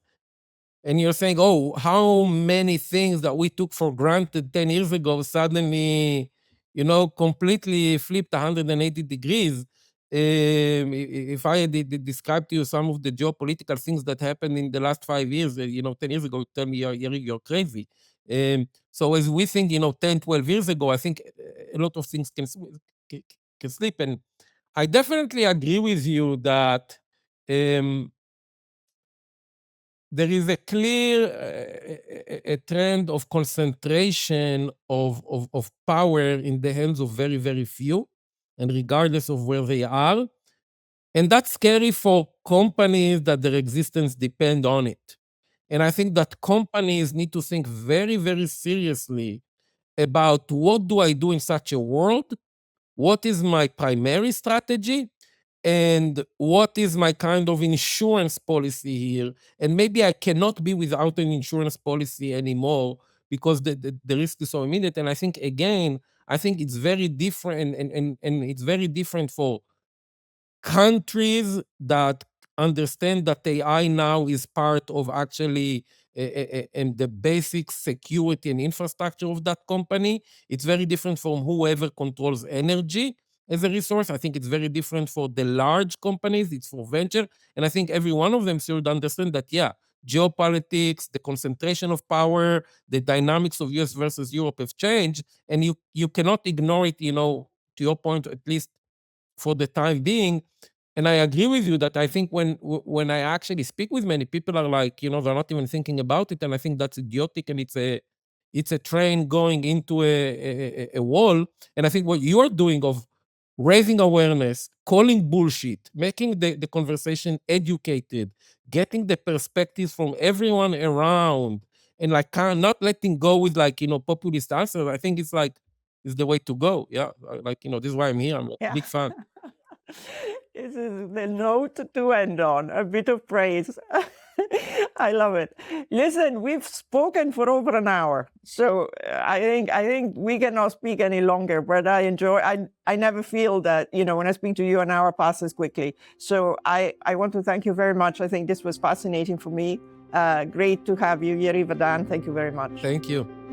and you're saying, oh, how many things that we took for granted 10 years ago suddenly, completely flipped 180 degrees. If I describe to you some of the geopolitical things that happened in the last 5 years, 10 years ago, you tell me, you're crazy. So as we think, 10, 12 years ago, I think a lot of things can slip. And I definitely agree with you that there is a clear a trend of concentration of power in the hands of very, very few. and regardless of where they are. And that's scary for companies that their existence depend on it. And I think that companies need to think very, very seriously about what do I do in such a world? What is my primary strategy? And what is my kind of insurance policy here? And maybe I cannot be without an insurance policy anymore because the risk is so immediate. And I think, again, I think it's very different, and it's very different for countries that understand that AI now is part of actually and the basic security and infrastructure of that company. It's very different from whoever controls energy as a resource. I think it's very different for the large companies. It's for venture. And I think every one of them should understand that, yeah, geopolitics, the concentration of power, the dynamics of US versus Europe have changed. And you cannot ignore it, to your point, at least for the time being. And I agree with you that I think when I actually speak with many people are like, they're not even thinking about it. And I think that's idiotic, and it's a train going into a wall. And I think what you're doing of raising awareness, calling bullshit, making the conversation educated, getting the perspectives from everyone around, and like not letting go with populist answers, I think it's the way to go. Yeah. This is why I'm here. I'm a Yeah. big fan. This is the note to end on, a bit of praise. I love it. Listen, we've spoken for over an hour, so I think we cannot speak any longer. But I enjoy. I never feel that when I speak to you, an hour passes quickly. So I want to thank you very much. I think this was fascinating for me. Great to have you, Yariv Adan. Thank you very much. Thank you.